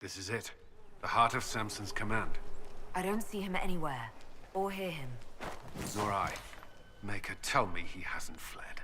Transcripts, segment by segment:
This is it. The heart of Samson's command. I don't see him anywhere, or hear him. Nor I. Maker, tell me he hasn't fled.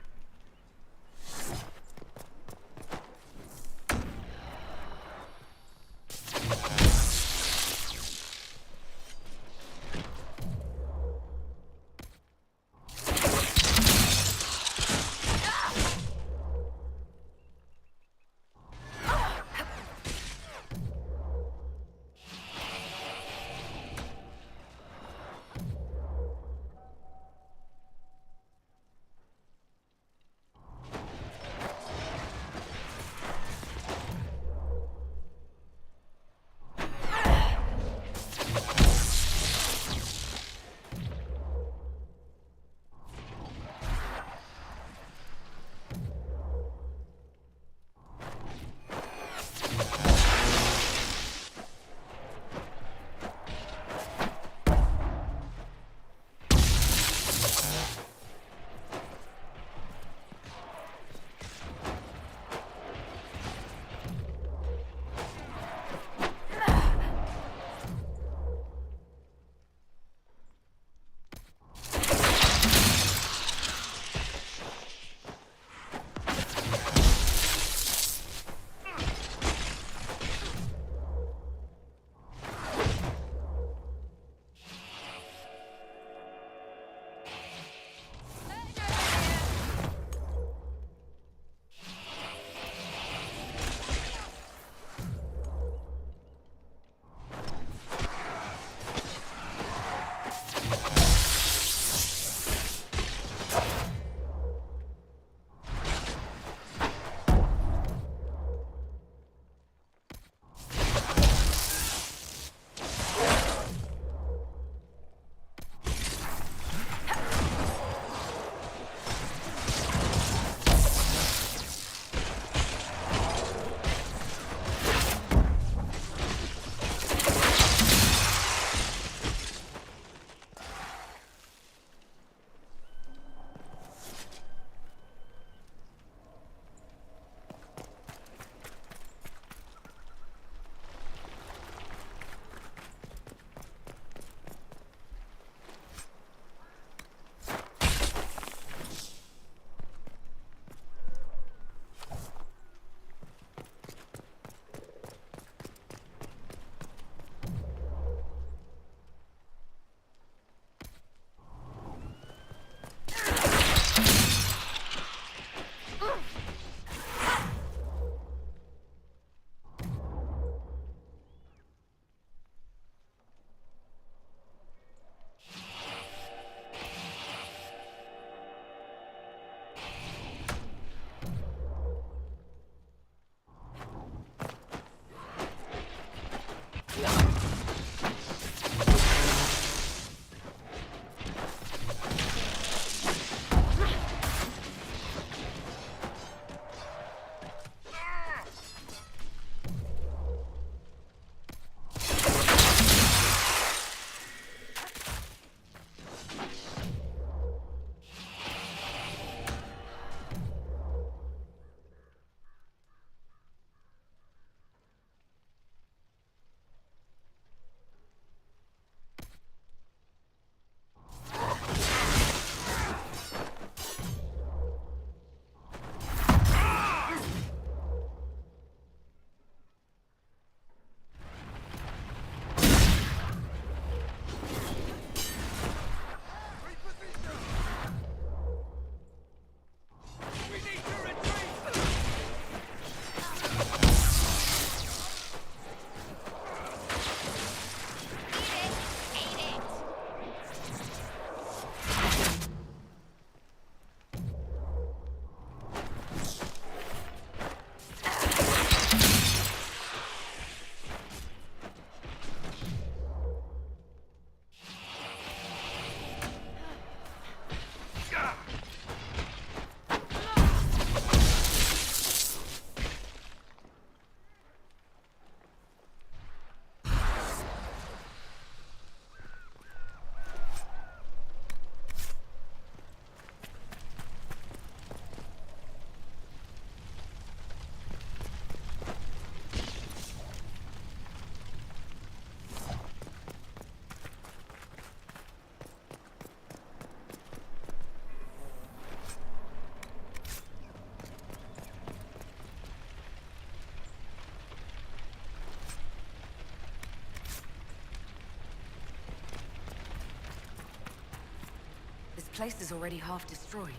place is already half destroyed.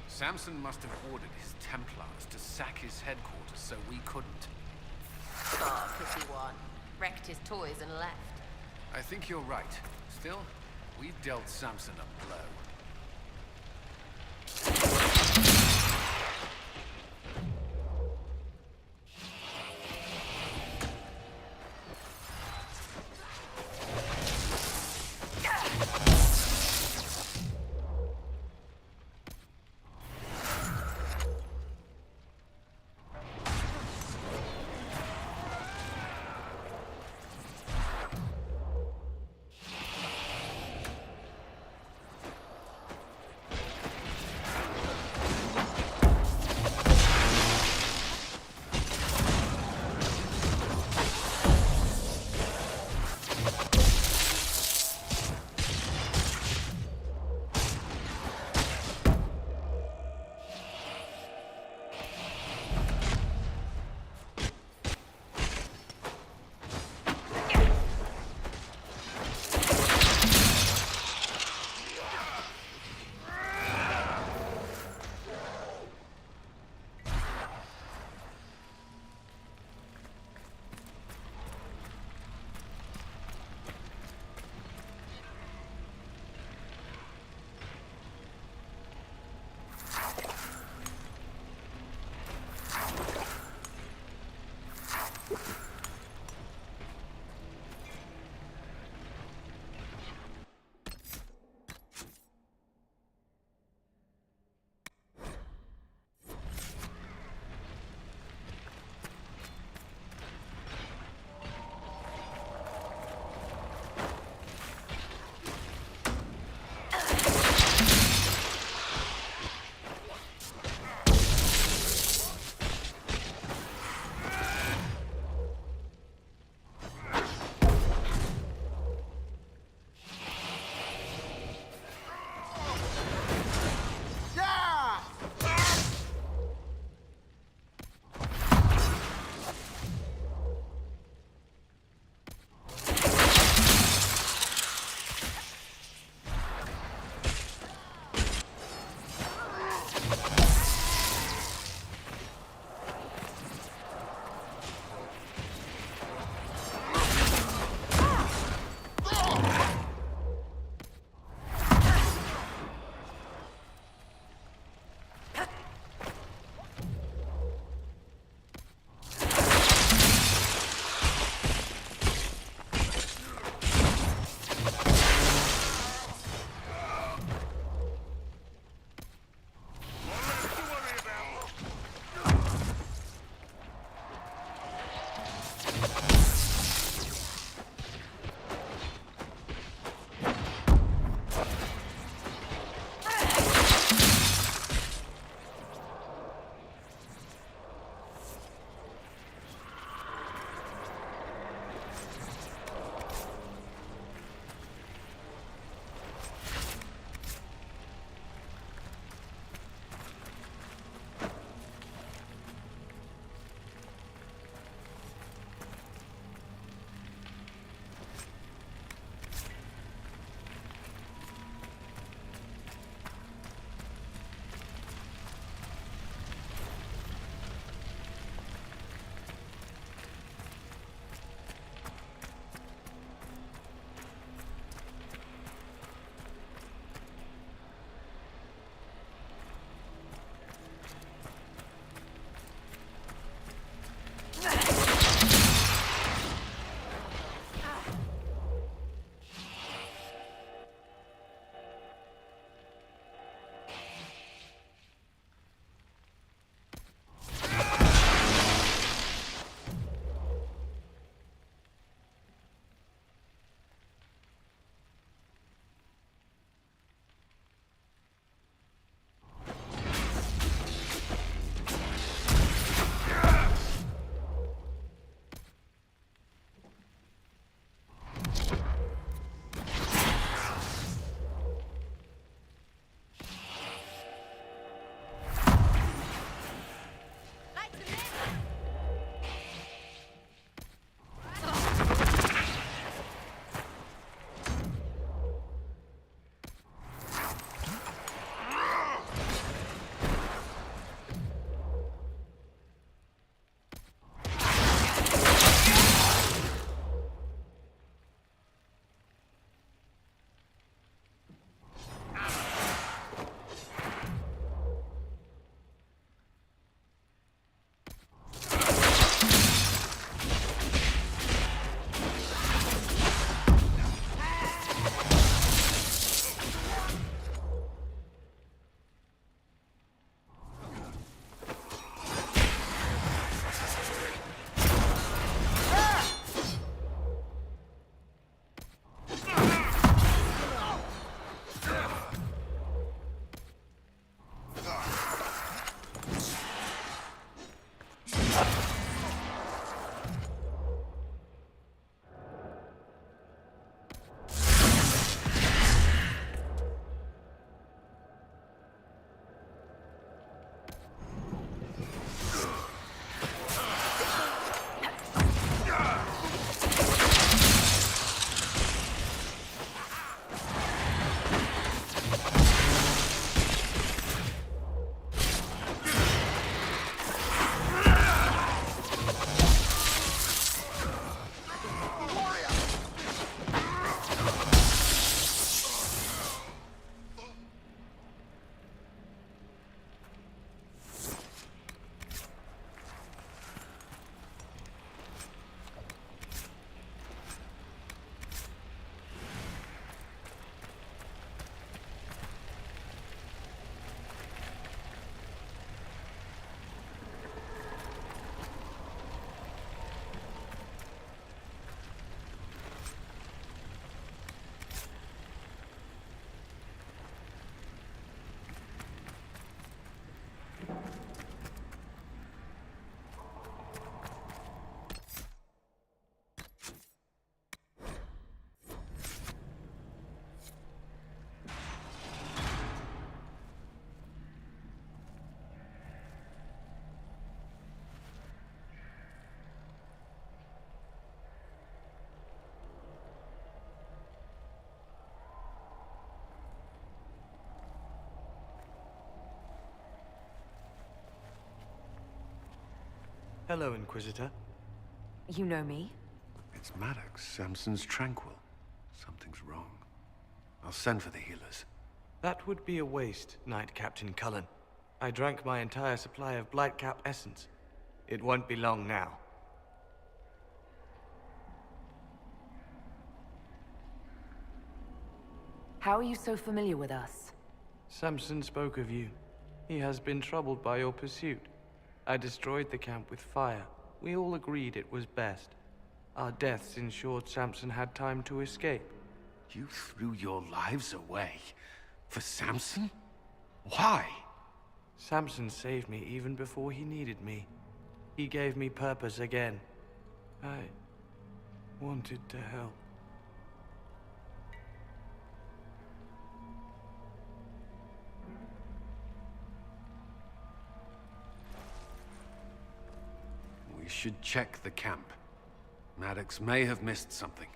Samson must have ordered his Templars to sack his headquarters so we couldn't. Oh, pity one. Wrecked his toys and left. I think you're right. Still, we dealt Samson a blow. Hello, Inquisitor. You know me? It's Maddox, Samson's Tranquil. Something's wrong. I'll send for the healers. That would be a waste, Knight Captain Cullen. I drank my entire supply of Blightcap essence. It won't be long now. How are you so familiar with us? Samson spoke of you. He has been troubled by your pursuit. I destroyed the camp with fire. We all agreed it was best. Our deaths ensured Samson had time to escape. You threw your lives away? For Samson? Why? Samson saved me even before he needed me. He gave me purpose again. I wanted to help. We should check the camp. Maddox may have missed something.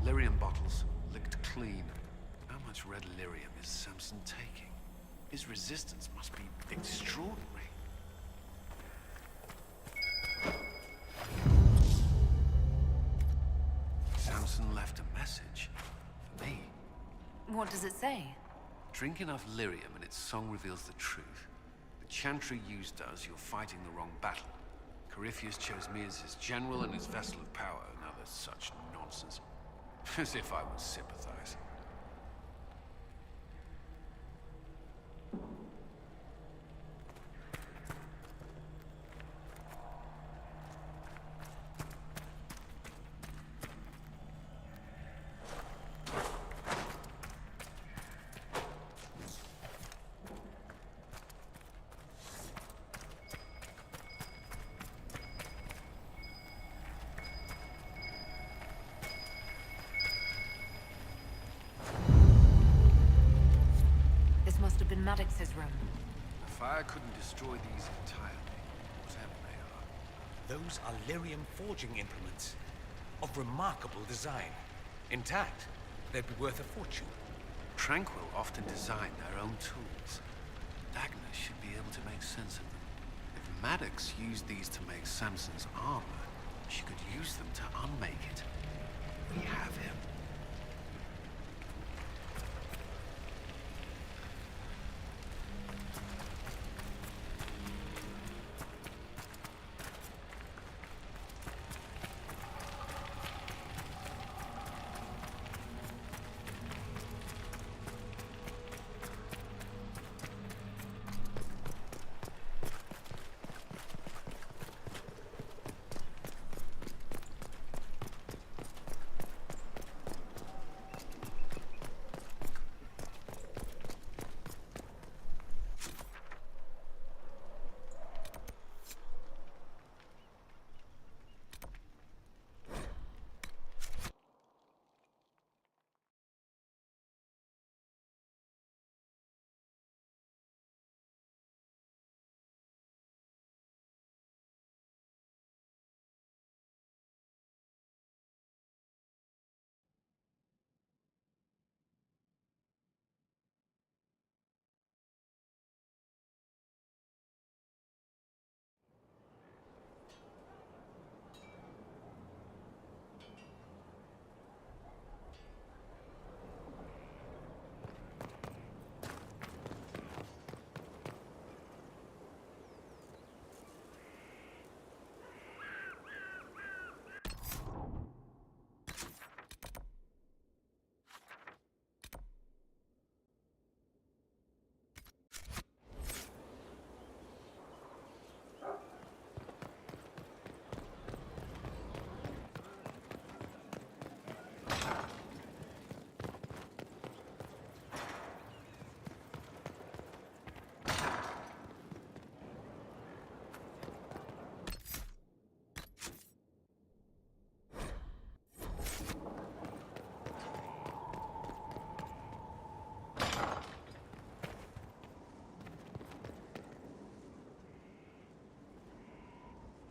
Lyrium bottles, licked clean. How much red lyrium is Samson taking? His resistance must be extraordinary. Samson left a message for me. What does it say? Drink enough lyrium and its song reveals the truth. The chantry used does, you're fighting the wrong battle. Corypheus chose me as his general and his vessel of power. Now there's such nonsense. As if I would sympathize. This must have been Maddox's room. The fire couldn't destroy these entirely, whatever they are. Those are lyrium forging implements. Of remarkable design. Intact, they'd be worth a fortune. Tranquil often design their own tools. Agnes should be able to make sense of them. If Maddox used these to make Samson's armor, she could use them to unmake it. We have him.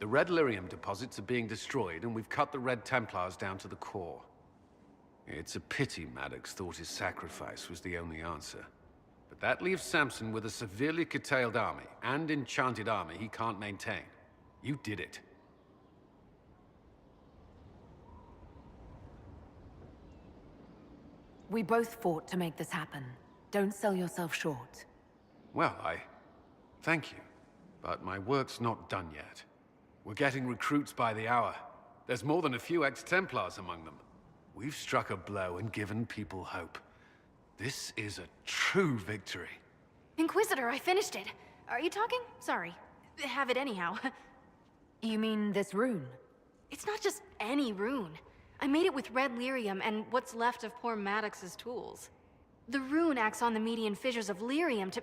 The Red Lyrium deposits are being destroyed, and we've cut the Red Templars down to the core. It's a pity Maddox thought his sacrifice was the only answer. But that leaves Samson with a severely curtailed army, and enchanted army he can't maintain. You did it. We both fought to make this happen. Don't sell yourself short. Well, thank you. But my work's not done yet. We're getting recruits by the hour. There's more than a few ex-Templars among them. We've struck a blow and given people hope. This is a true victory. Inquisitor, I finished it. Are you talking? Sorry. Have it anyhow. You mean this rune? It's not just any rune. I made it with red lyrium and what's left of poor Maddox's tools. The rune acts on the median fissures of lyrium to...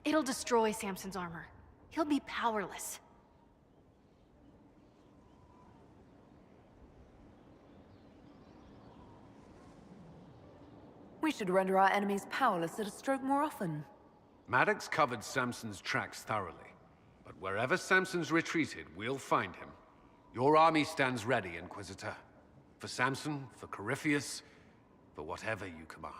It'll destroy Samson's armor. He'll be powerless. We should render our enemies powerless at a stroke more often. Maddox covered Samson's tracks thoroughly. But wherever Samson's retreated, we'll find him. Your army stands ready, Inquisitor. For Samson, for Corypheus, for whatever you command.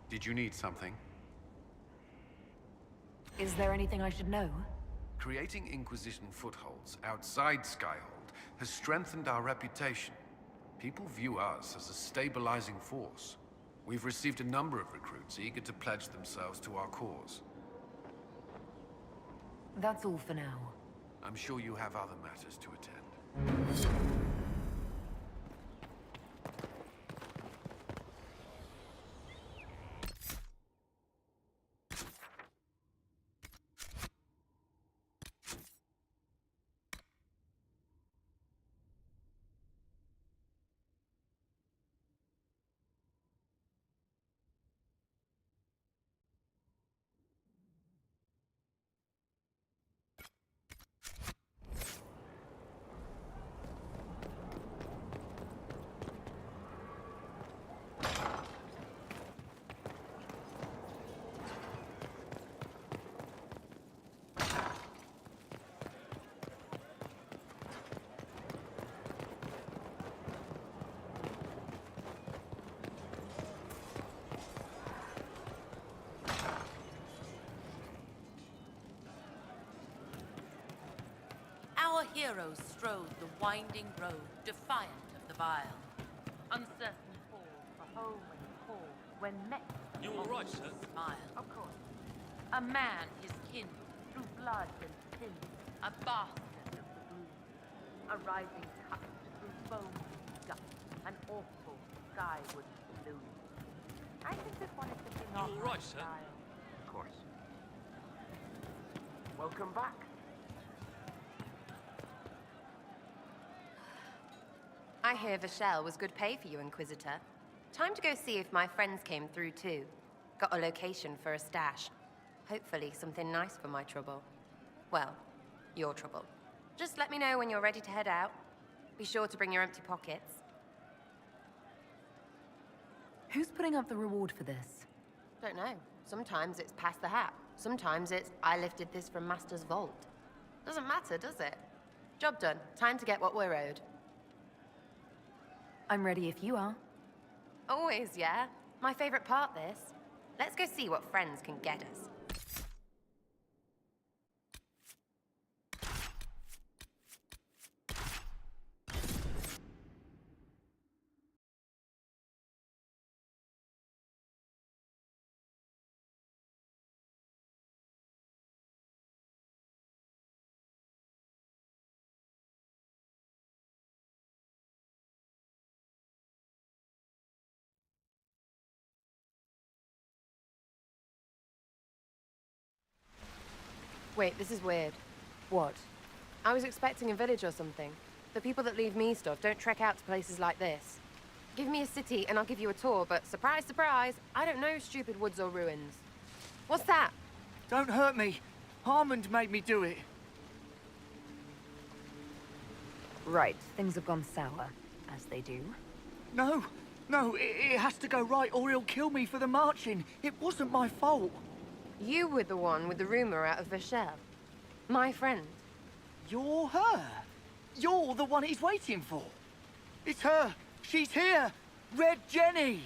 Did you need something? Is there anything I should know? Creating Inquisition footholds outside Skyhold has strengthened our reputation. People view us as a stabilizing force. We've received a number of recruits eager to pledge themselves to our cause. That's all for now. I'm sure you have other matters to attend. Our heroes strode the winding road, defiant of the vile. Uncertain fall for home and call, when met You all right, sir? smile. Of course. A man his kin, through blood and sin, a bastard of the blue. A rising cup through foam and gut, an awful skyward blue. I think this one is sitting You on all right, sir? Of course. Welcome back. I hear Vashel was good pay for you, Inquisitor. Time to go see if my friends came through too. Got a location for a stash. Hopefully something nice for my trouble. Well, your trouble. Just let me know when you're ready to head out. Be sure to bring your empty pockets. Who's putting up the reward for this? Don't know. Sometimes it's pass the hat. Sometimes it's I lifted this from Master's vault. Doesn't matter, does it? Job done. Time to get what we're owed. I'm ready if you are. Always, yeah. My favorite part, this. Let's go see what friends can get us. Wait, this is weird. What? I was expecting a village or something. The people that leave me stuff don't trek out to places like this. Give me a city and I'll give you a tour, but surprise, surprise, I don't know stupid woods or ruins. What's that? Don't hurt me. Harmond made me do it. Right, things have gone sour, as they do. No, it has to go right or he'll kill me for the marching. It wasn't my fault. You were the one with the rumor out of Vashel. My friend. You're her. You're the one he's waiting for. It's her. She's here. Red Jenny.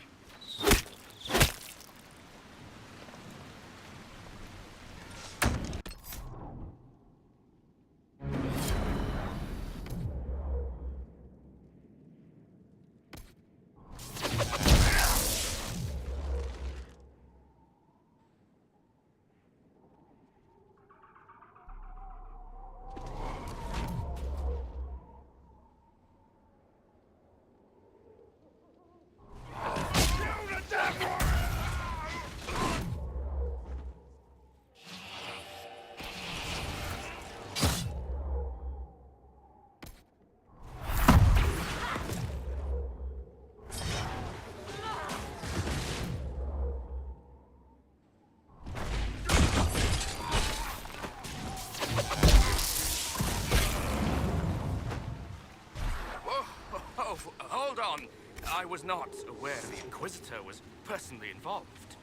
Hold on. I was not aware the Inquisitor was personally involved.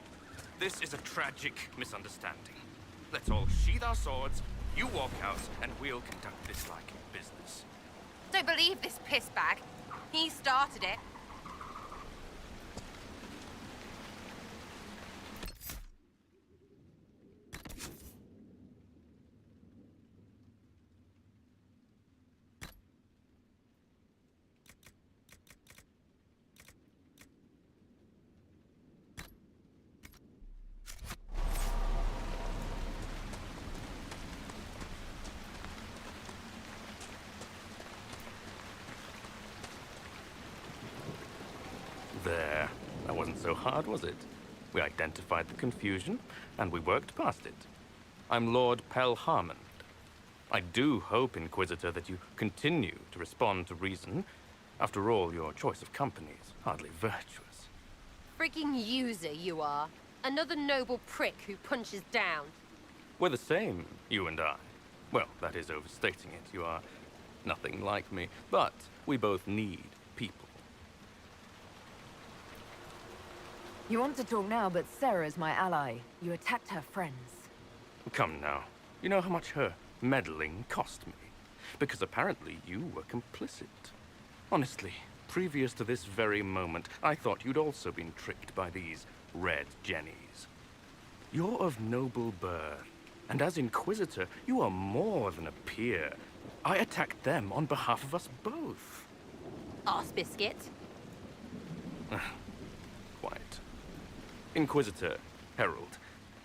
This is a tragic misunderstanding. Let's all sheathe our swords, you walk out, and we'll conduct this like business. Don't believe this pissbag. He started it. There. That wasn't so hard, was it? We identified the confusion, and we worked past it. I'm Lord Pelharmond. I do hope, Inquisitor, that you continue to respond to reason. After all, your choice of company is hardly virtuous. Freaking user you are. Another noble prick who punches down. We're the same, you and I. Well, that is overstating it. You are nothing like me, but we both need people. You want to talk now, but Sarah's my ally. You attacked her friends. Come now. You know how much her meddling cost me? Because apparently you were complicit. Honestly, previous to this very moment, I thought you'd also been tricked by these Red Jennies. You're of noble birth, and as Inquisitor, you are more than a peer. I attacked them on behalf of us both. Arse biscuit. Quite. Inquisitor, Herald,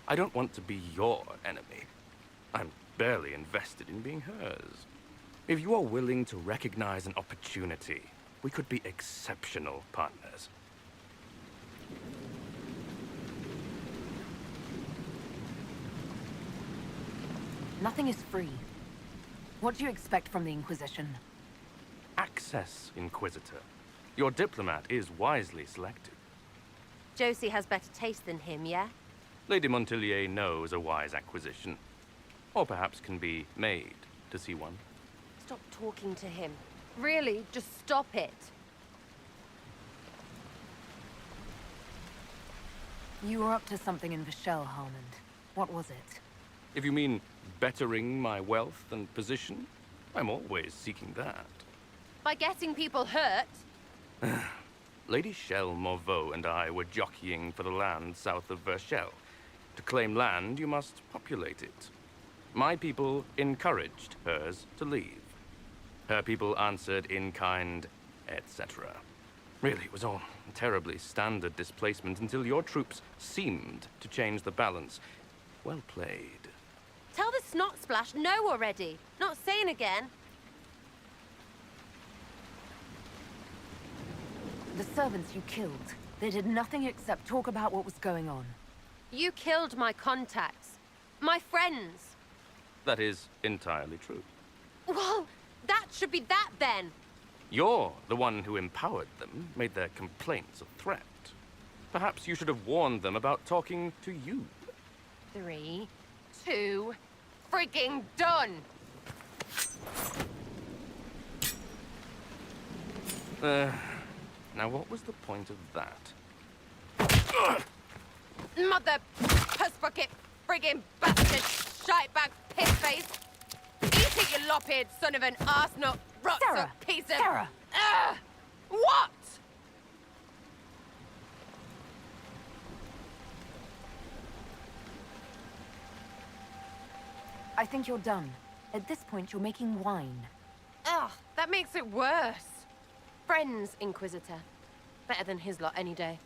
I don't want to be your enemy. I'm barely invested in being hers. If you are willing to recognize an opportunity, we could be exceptional partners. Nothing is free. What do you expect from the Inquisition? Access, Inquisitor. Your diplomat is wisely selected. Josie has better taste than him, yeah? Lady Montillier knows a wise acquisition. Or perhaps can be made to see one. Stop talking to him. Really, just stop it. You were up to something in Vashel, Harmond. What was it? If you mean bettering my wealth and position, I'm always seeking that. By getting people hurt? Lady Shell Morveau and I were jockeying for the land south of Vashel. To claim land, you must populate it. My people encouraged hers to leave. Her people answered in kind, etc. Really, it was all terribly standard displacement until your troops seemed to change the balance. Well played. Tell the snot splash no already. Not saying again. The servants you killed, they did nothing except talk about what was going on. You killed my contacts. My friends. That is entirely true. Well, that should be that then. You're the one who empowered them, made their complaints a threat. Perhaps you should have warned them about talking to you. 3, 2, freaking done! Now what was the point of that? Mother puss bucket, friggin' bastard, shitebag, piss-face. Eat it, you lop-eared son of an arsenal, rots Sarah! of piece of... Sarah! What? I think you're done. At this point, you're making wine. Ugh, that makes it worse. Friends, Inquisitor. Better than his lot any day.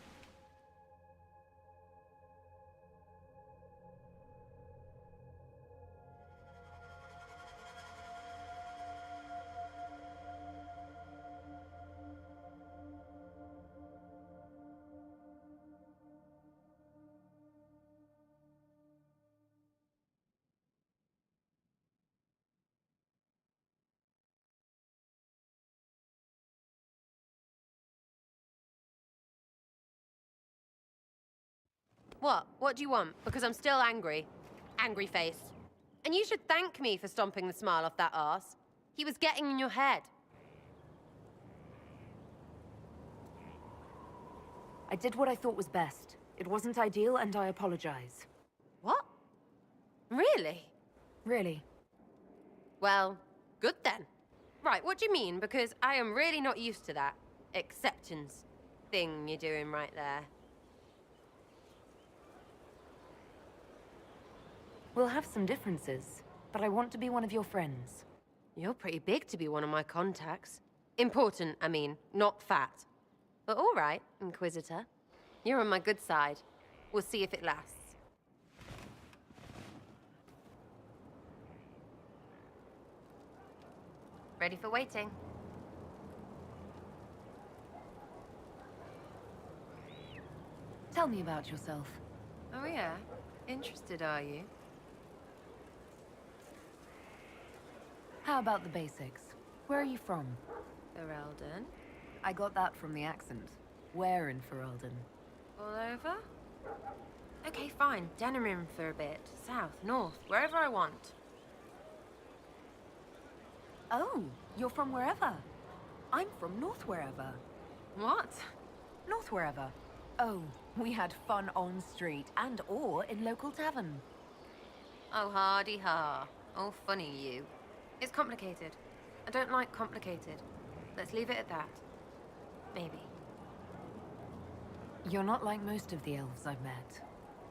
What? What do you want? Because I'm still angry. Angry face. And you should thank me for stomping the smile off that arse. He was getting in your head. I did what I thought was best. It wasn't ideal, and I apologize. What? Really? Really. Well, good then. Right, what do you mean? Because I am really not used to that acceptance thing you're doing right there. We'll have some differences, but I want to be one of your friends. You're pretty big to be one of my contacts. Important, I mean, not fat. But all right, Inquisitor. You're on my good side. We'll see if it lasts. Ready for waiting. Tell me about yourself. Oh yeah? Interested, are you? How about the basics? Where are you from? Ferelden? I got that from the accent. Where in Ferelden? All over? Okay, fine. Denerim for a bit. South, north, wherever I want. Oh, you're from wherever. I'm from north wherever. What? North wherever. Oh, we had fun on street and or in local tavern. Oh, hardy ha. Oh, funny you. It's complicated. I don't like complicated. Let's leave it at that. Maybe. You're not like most of the elves I've met.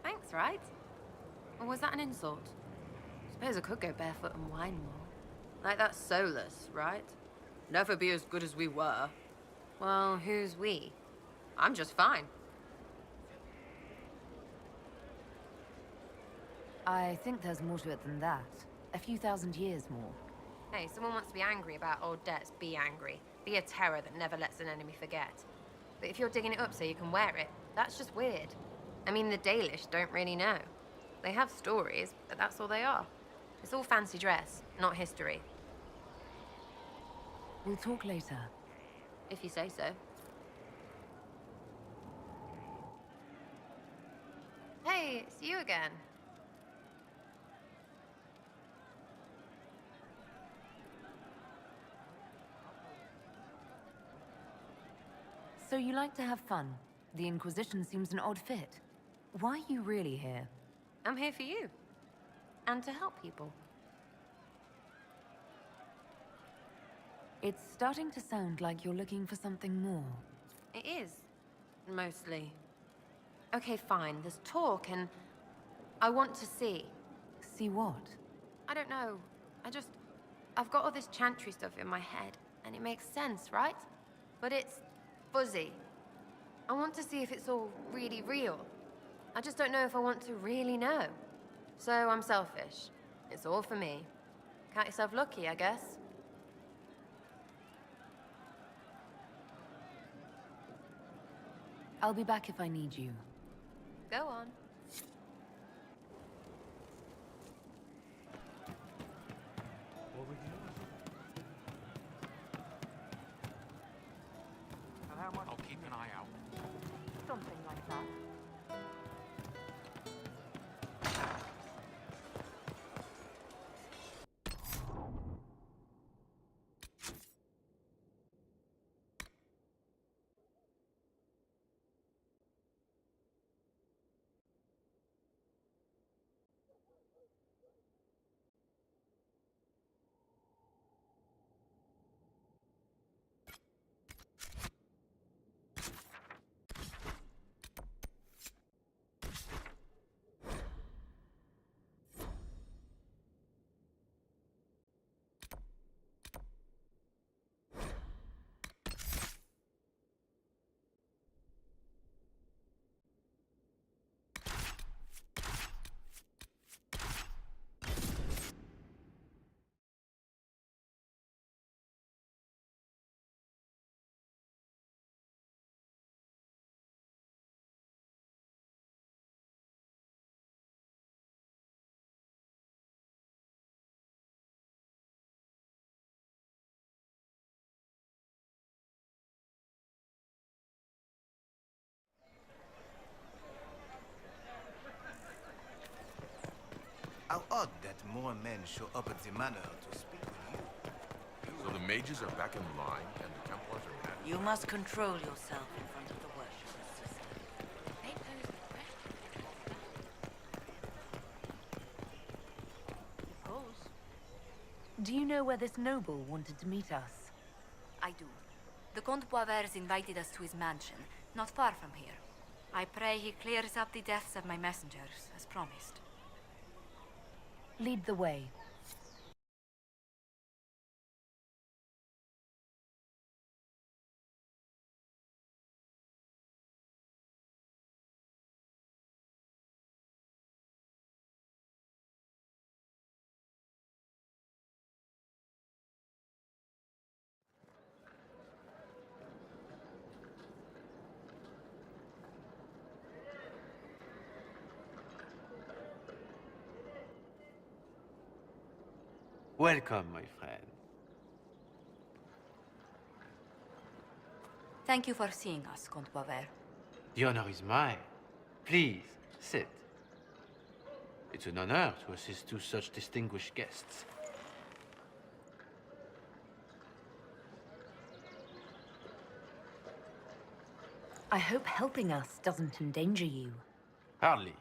Thanks, right? Or was that an insult? Suppose I could go barefoot and whine more. Like that's soulless, right? Never be as good as we were. Well, who's we? I'm just fine. I think there's more to it than that. A few thousand years more. Hey, someone wants to be angry about old debts, be angry. Be a terror that never lets an enemy forget. But if you're digging it up so you can wear it, that's just weird. I mean, the Dalish don't really know. They have stories, but that's all they are. It's all fancy dress, not history. We'll talk later. If you say so. Hey, it's you again. So you like to have fun. The Inquisition seems an odd fit. Why are you really here? I'm here for you. And to help people. It's starting to sound like you're looking for something more. It is. Mostly. Okay, fine. There's talk and... I want to see. See what? I don't know. I've got all this chantry stuff in my head, and it makes sense, right? But it's fuzzy. I want to see if it's all really real. I just don't know if I want to really know. So I'm selfish. It's all for me. Count yourself lucky, I guess. I'll be back if I need you. Go on. I'll keep an eye out. Something like that. odd that more men show up at the manor to speak with you. So the mages are back in line, and the Templars are mad. You must control yourself in front of the worshippers, sister. They pose the question. Suppose. Do you know where this noble wanted to meet us? I do. The Comte Boisvert invited us to his mansion, not far from here. I pray he clears up the deaths of my messengers, as promised. Lead the way. Welcome, my friend. Thank you for seeing us, Comte Boisvert. The honor is mine. Please, sit. It's an honor to assist two such distinguished guests. I hope helping us doesn't endanger you. Hardly.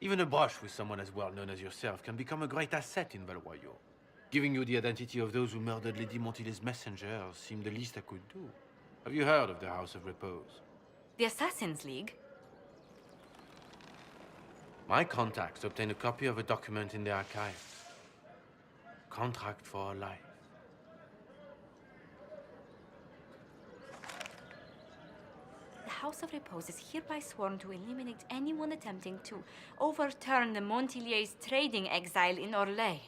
Even a brush with someone as well known as yourself can become a great asset in Valroyo. Giving you the identity of those who murdered Lady Montile's messengers seemed the least I could do. Have you heard of the House of Repose? The Assassin's League? My contacts obtained a copy of a document in the archives. Contract for a life. The House of Repose is hereby sworn to eliminate anyone attempting to overturn the Montiliers' trading exile in Orlais.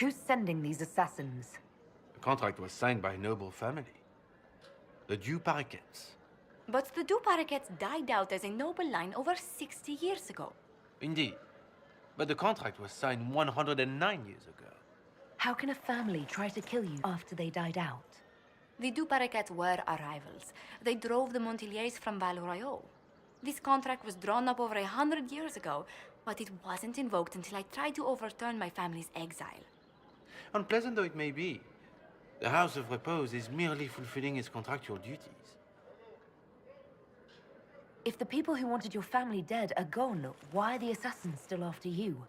Who's sending these assassins? The contract was signed by a noble family. The Du Paraquets. But the Du Paraquets died out as a noble line over 60 years ago. Indeed. But the contract was signed 109 years ago. How can a family try to kill you after they died out? The Du Paraquets were our rivals. They drove the Montiliers from Valroyo. This contract was drawn up over 100 years ago, but it wasn't invoked until I tried to overturn my family's exile. Unpleasant though it may be, the House of Repose is merely fulfilling its contractual duties. If the people who wanted your family dead are gone, why are the assassins still after you?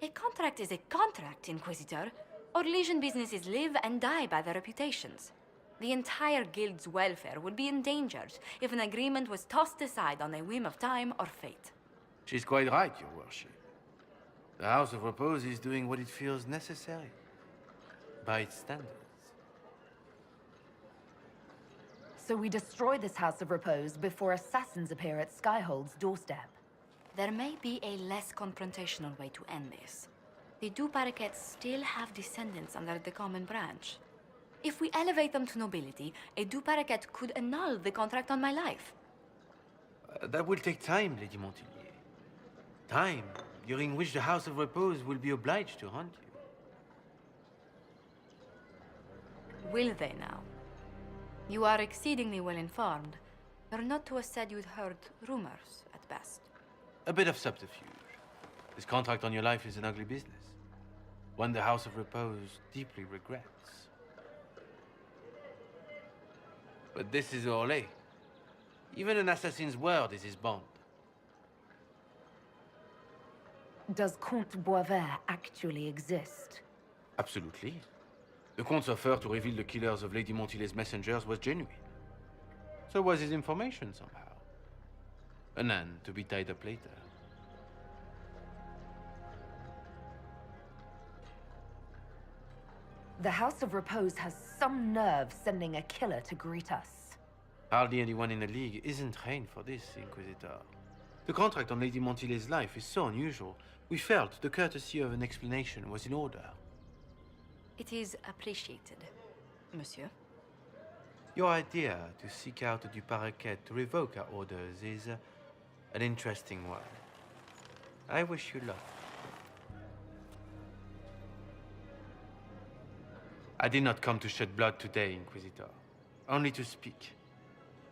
A contract is a contract, Inquisitor. Orlesian businesses live and die by their reputations. The entire guild's welfare would be endangered if an agreement was tossed aside on a whim of time or fate. She's quite right, Your Worship. The House of Repose is doing what it feels necessary, by its standards. So we destroy this House of Repose before assassins appear at Skyhold's doorstep. There may be a less confrontational way to end this. The Du Paraquets still have descendants under the common branch. If we elevate them to nobility, a Du Paraquet could annul the contract on my life. That will take time, Lady Montilier. Time during which the House of Repose will be obliged to hunt you. Will they now? You are exceedingly well informed. You're not to have said you'd heard rumors, at best. A bit of subterfuge. This contract on your life is an ugly business. One the House of Repose deeply regrets. But this is Orlais. Even an assassin's word is his bond. Does Comte Boisvert actually exist? Absolutely. The Comte's offer to reveal the killers of Lady Montile's messengers was genuine. So was his information somehow. An end to be tied up later. The House of Repose has some nerve sending a killer to greet us. Hardly anyone in the League isn't trained for this, Inquisitor. The contract on Lady Montile's life is so unusual, we felt the courtesy of an explanation was in order. It is appreciated, monsieur. Your idea to seek out the Du Paraquet to revoke our orders is an interesting one. I wish you luck. I did not come to shed blood today, Inquisitor. Only to speak.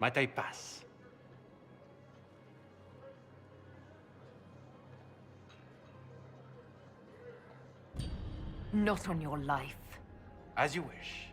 Might I pass? Not on your life. As you wish.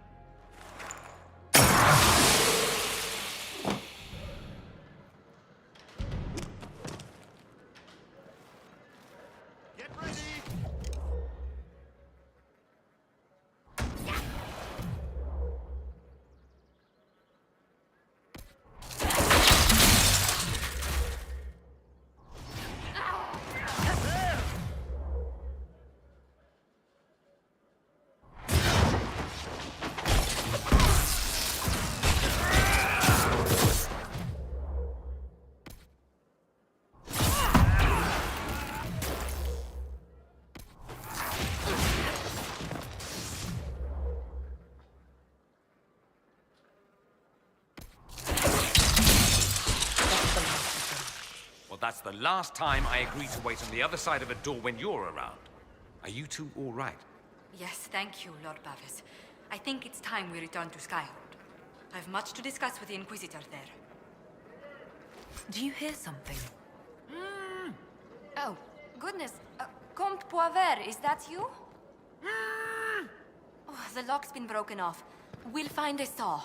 Well, that's the last time I agree to wait on the other side of a door when you're around. Are you two all right? Yes, thank you, Lord Bavis. I think it's time we return to Skyhold. I have much to discuss with the Inquisitor there. Do you hear something? Oh, goodness. Comte Poivert, is that you? Oh, the lock's been broken off. We'll find a saw.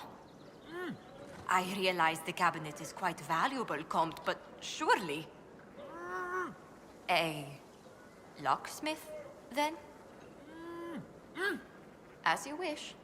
I realize the cabinet is quite valuable, Comte, but surely... A locksmith, then? As you wish.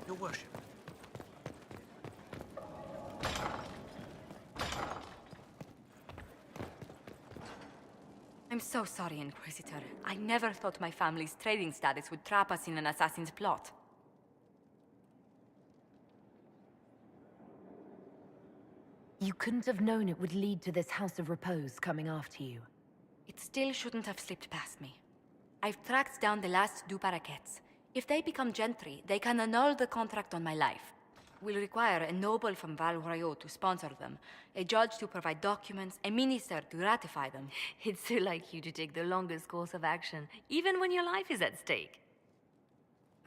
Your worship. I'm so sorry, Inquisitor. I never thought my family's trading status would trap us in an assassin's plot. You couldn't have known it would lead to this House of Repose coming after you. It still shouldn't have slipped past me. I've tracked down the last two parakeets. If they become gentry, they can annul the contract on my life. We'll require a noble from Val Royaux to sponsor them, a judge to provide documents, a minister to ratify them. It's so like you to take the longest course of action, even when your life is at stake.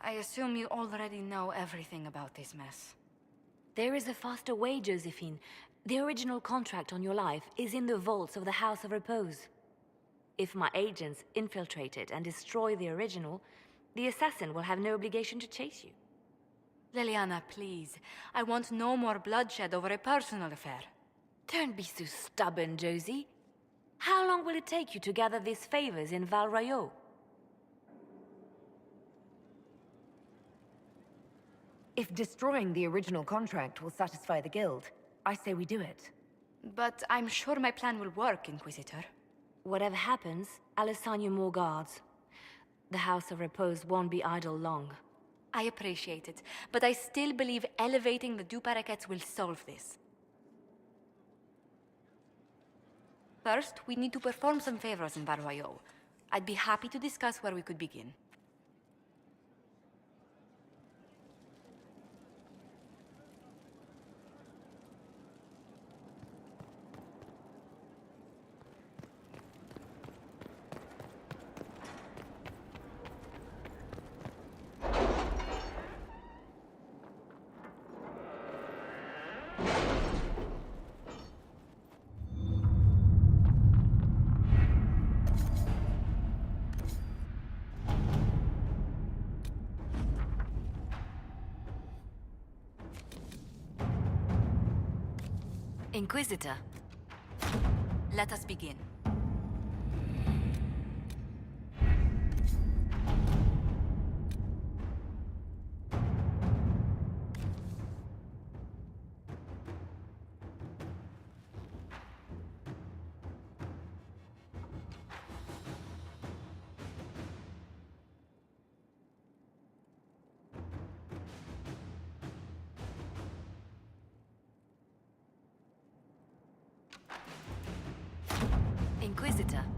I assume you already know everything about this mess. There is a faster way, Josephine. The original contract on your life is in the vaults of the House of Repose. If my agents infiltrate it and destroy the original, the assassin will have no obligation to chase you. Liliana, please. I want no more bloodshed over a personal affair. Don't be so stubborn, Josie. How long will it take you to gather these favors in Val Royaux? If destroying the original contract will satisfy the Guild, I say we do it. But I'm sure my plan will work, Inquisitor. Whatever happens, I'll assign you more guards. The House of Repose won't be idle long. I appreciate it, but I still believe elevating the two parakeets will solve this. First, we need to perform some favors in Val Royaux. I'd be happy to discuss where we could begin. Inquisitor. Let us begin. Inquisitor.